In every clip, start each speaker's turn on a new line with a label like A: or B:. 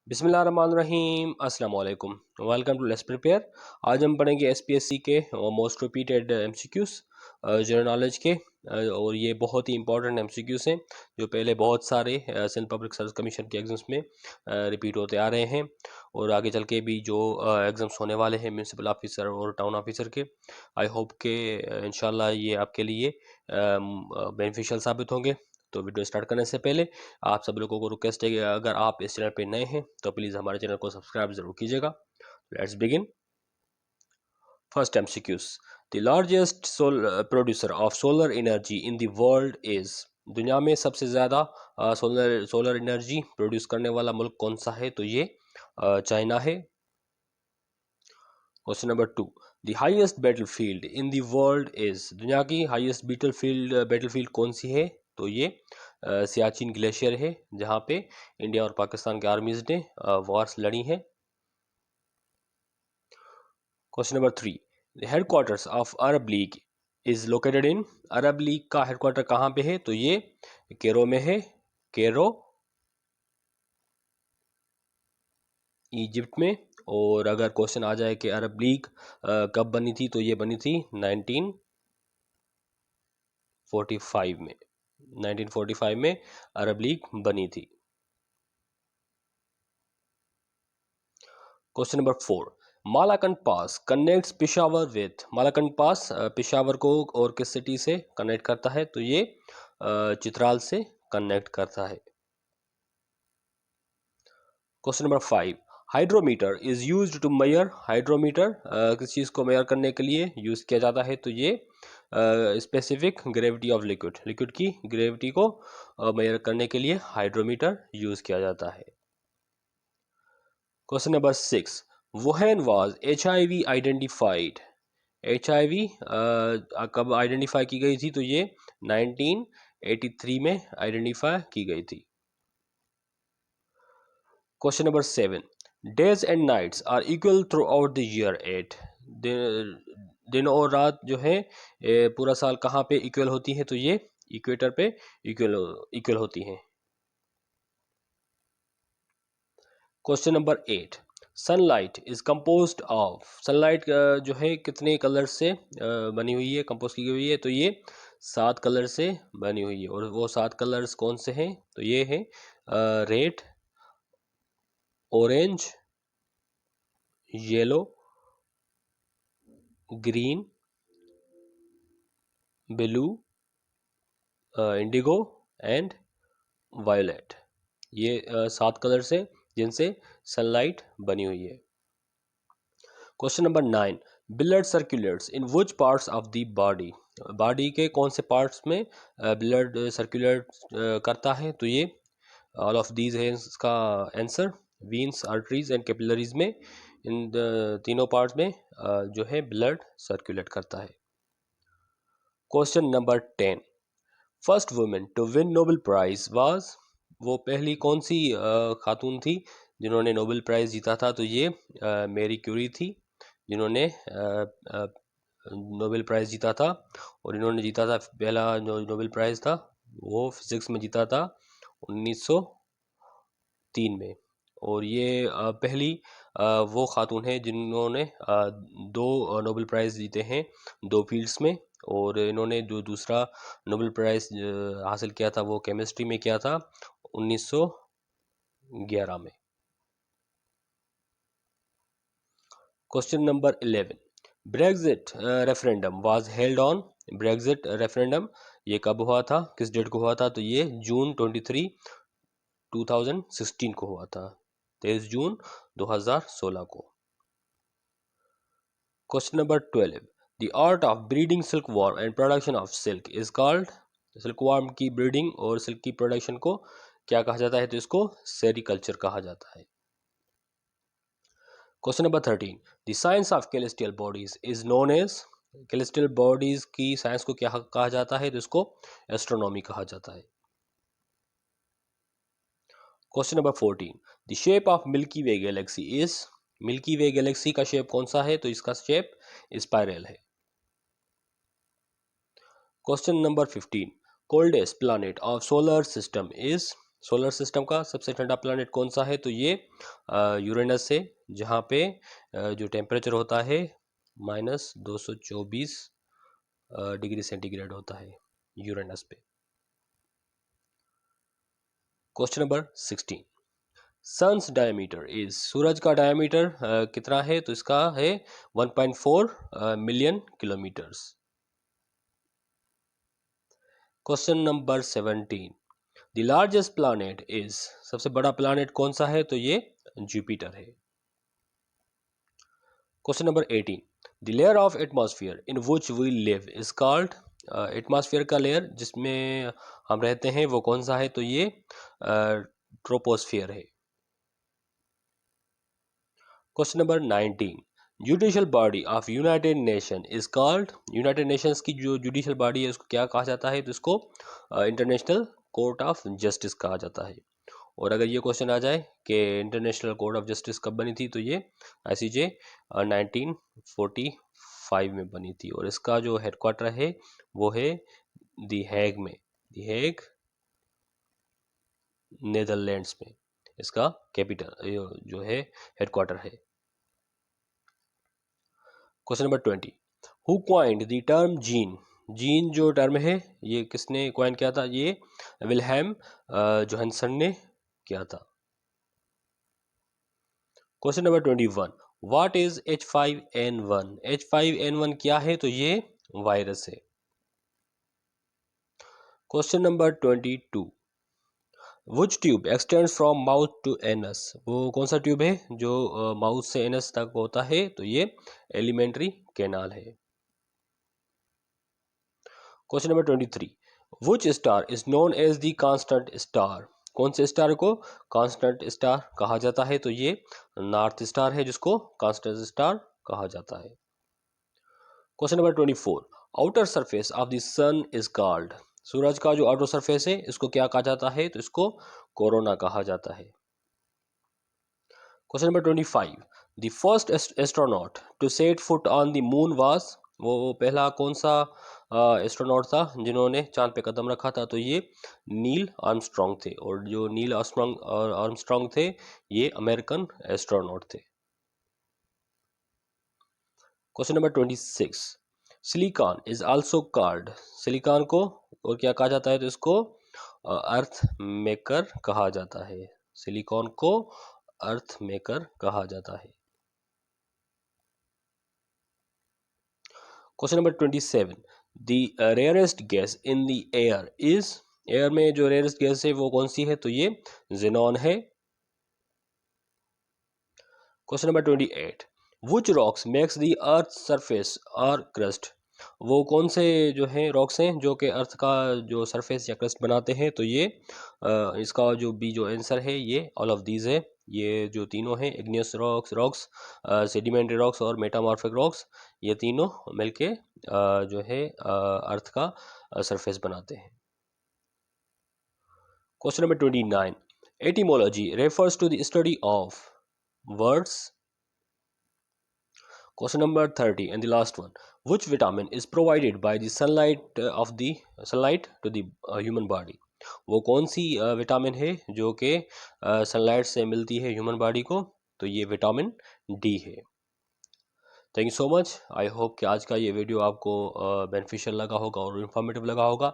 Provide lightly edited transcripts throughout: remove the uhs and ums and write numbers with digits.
A: बिस्मिल्लाहिर्रहमानिर्रहीम अस्सलाम वालेकुम। Welcome to let's prepare. आज हम पढ़ेंगे एसपीएससी के most repeated MCQs general knowledge के, और ये बहुत ही इंपॉर्टेंट एमसीक्यूज हैं जो पहले बहुत सारे सिंध पब्लिक सर्विस कमीशन के एग्जाम्स में रिपीट होते आ रहे हैं, और आगे चल के भी जो एग्जाम्स होने वाले हैं म्यूनसिपल ऑफिसर और टाउन ऑफिसर के, आई होप के इंशाल्लाह ये आपके लिए बेनिफिशियल साबित होंगे। तो वीडियो स्टार्ट करने से पहले आप सब लोगों को रिक्वेस्ट है कि अगर आप इस चैनल पे नए हैं तो प्लीज़ हमारे चैनल को सब्सक्राइब जरूर कीजिएगा। Let's begin. First MCQs. The largest producer of solar energy in the world is. दुनिया में सबसे ज़्यादा सोलर एनर्जी प्रोड्यूस करने वाला मुल्क कौन सा है? तो ये चाइना है। Question number 2। The highest battlefield in the world is. दुनिया की हाईएस्ट बैटलफील्ड कौन सी है? तो ये सियाचिन ग्लेशियर है, जहाँ पे इंडिया और पाकिस्तान के आर्मीज ने वॉर्स लड़ी हैं। Question number 3। The headquarters of Arab league is located in. Arab league का हेडक्वार्टर कहाँ पे है? तो ये कैरो में है। कैरो, इजिप्ट में। और अगर क्वेश्चन आ जाए कि अरब लीग कब बनी थी, तो ये बनी थी 1945 में। 1945 में अरब लीग बनी थी। Question number 4। Malakand pass connects Peshawar with. Malakand pass Peshawar को और किस सिटी से कनेक्ट करता है? तो ये चित्राल से कनेक्ट करता है। Question number 5। Hydrometer is used to measure. Hydrometer किस चीज़ को मेजर करने के लिए यूज़ किया जाता है? तो ये specific gravity of liquid. Liquid की ग्रेविटी को मेजर करने के लिए हाइड्रोमीटर यूज़ किया जाता है। Question number 6। Wuhan was HIV identified. HIV कब आइडेंटिफाई की गई थी? तो ये 1983 में आइडेंटिफाई की गई थी। Question number 7। Days and nights are equal throughout the year at. दिन और रात जो है पूरा साल कहाँ पे इक्वल होती है? तो ये इक्वेटर पे इक्वल इक्वल होती हैं। Question number 8। Sunlight is composed of. Sunlight जो है कितने कलर से बनी हुई है, कंपोज की हुई है? तो ये 7 कलर से बनी हुई है। और वो 7 कलर्स कौन से हैं? तो ये है red, orange, yellow, green, blue, Indigo and violet. ये 7 कलर्स हैं जिनसे सनलाइट बनी हुई है। Question number 9। Blood circulates in which parts of the body. Body के कौन से पार्ट्स में ब्लड सर्कुलेट करता है? तो ये ऑल ऑफ दीज है इसका answer. Veins, arteries and capillaries में, इन तीनों पार्ट्स में जो है ब्लड सर्कुलेट करता है। Question number 10। First women to win Nobel prize was. वो पहली कौन सी खातून थी जिन्होंने नोबेल प्राइज जीता था? तो ये मैरी क्यूरी थी, जिन्होंने नोबेल प्राइज जीता था। और इन्होंने जीता था, पहला जो नोबेल प्राइज था वो फिजिक्स में जीता था 1903 में। और ये पहली वो खातून है जिन्होंने 2 नोबेल प्राइज जीते हैं 2 फील्ड्स में। और इन्होंने जो दूसरा नोबेल प्राइज हासिल किया था वो केमिस्ट्री में किया था 1911 में। Question number 11। Brexit referendum was held on. Brexit referendum ये कब हुआ था, किस डेट को हुआ था? तो ये जून 23 2016 को हुआ था, 23 जून 2016 को। Question number 12। The art of breeding silk worm and production of silk is called. Silk worm की ब्रीडिंग और सिल्क की प्रोडक्शन को क्या कहा जाता है? तो इसको सेरिकल्चर कहा जाता है। Question number 13। The science of celestial bodies is known as. Celestial bodies की साइंस को क्या कहा जाता है? तो इसको एस्ट्रोनॉमी कहा जाता है। Question number 14। The shape of milky way Galaxy is. Milky way Galaxy का शेप कौन सा है? तो इसका शेप स्पाइरल है। Question number 15। Coldest planet of solar system is. Solar system का सबसे ठंडा प्लैनेट कौन सा है? तो ये यूरेनस है, जहाँ पे जो टेम्परेचर होता है -224 डिग्री सेंटीग्रेड होता है यूरेनस पे। Question number 16, sun's diameter is, सूरज का डायमीटर कितना है? तो इसका है 1.4 million kilometres. Question number 17, the largest planet is, सबसे बड़ा प्लैनेट कौन सा है? तो ये जुपिटर है। Question number 18, the layer of atmosphere in which we live is called, atmosphere का लेयर जिसमें हम रहते हैं वो कौन सा है? तो ये ट्रोपोस्फियर है। Question number 19, judicial body of United nation is called, United Nations की जो जुडिशियल बॉडी है उसको क्या कहा जाता है? तो इसको इंटरनेशनल कोर्ट ऑफ जस्टिस कहा जाता है। और अगर ये क्वेश्चन आ जाए कि इंटरनेशनल कोर्ट ऑफ जस्टिस कब बनी थी, तो ये ICJ 1945 में बनी थी, और इसका जो हेडक्वार्टर है वो है दी हेग में, दी हेग नेदरलैंड्स में इसका कैपिटल जो है हेडक्वार्टर है। Question number 20, who coined the term gene, gene जो टर्म है ये किसने क्वाइन किया था? ये विल्हेम जोहानसन ने किया था। Question number 21, what is H5N1, H5N1 क्या है? तो ये वायरस है। Question number 22, which tube extends from mouth to anus, वो कौन सा ट्यूब है जो माउथ से एनस तक होता है? तो ये एलिमेंट्री कैनाल है। Question number 23, which star is known as the constant star, कौन से स्टार को कांस्टेंट स्टार कहा जाता है? तो ये नॉर्थ स्टार है जिसको कांस्टेंट स्टार कहा जाता है। Question number 24, outer surface of the sun is called, सूरज का जो आउटर सरफेस है इसको क्या कहा जाता है? तो इसको कोरोना कहा जाता है। Question number 25, the first astronaut to set foot on the moon was, वो पहला कौन सा एस्ट्रोनॉट था जिन्होंने चांद पे कदम रखा था? तो ये नील आर्मस्ट्रॉन्ग थे, और जो नील आर्मस्ट्रॉन्ग थे ये अमेरिकन एस्ट्रोनॉट थे। Question number 26, silicon is also called, silicon को और क्या कहा जाता है? तो इसको अर्थ मेकर कहा जाता है, सिलिकॉन को अर्थ मेकर कहा जाता है। Question number 27, the rarest gas in the air is, air में जो रेयरेस्ट गैस है वो कौन सी है? तो ये जेनॉन है। Question number 28, which rocks makes the earth surface और क्रस्ट, वो कौन से जो हैं रॉक्स हैं जो कि अर्थ का जो सरफेस या क्रस्ट बनाते हैं? तो ये इसका जो आंसर है ये ऑल ऑफ दीज है, ये जो तीनों हैं इग्नियस रॉक्स, सेडिमेंट्री रॉक्स और मेटामॉर्फिक रॉक्स, ये तीनों मिलके जो है अर्थ का सरफेस बनाते हैं। Question number 29, etymology refers to the study of words. Question number 30 and the last one. Which vitamin is provided by the sunlight of the sunlight to the human body? वो कौन सी विटामिन है जो कि sunlight से मिलती है human body को? तो ये विटामिन डी है। Thank you so much. I hope कि आज का ये वीडियो आपको बेनिफिशियल लगा होगा और इन्फॉर्मेटिव लगा होगा।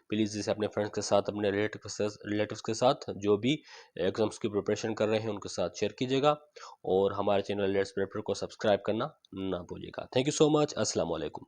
A: प्लीज़ इसे अपने फ्रेंड्स के साथ, अपने रिलेटिव्स के साथ जो भी एग्जाम्स की प्रिपरेशन कर रहे हैं उनके साथ शेयर कीजिएगा, और हमारे चैनल लेट्स प्रिपेयर को सब्सक्राइब करना ना भूलिएगा। Thank you so much. अस्सलाम वालेकुम।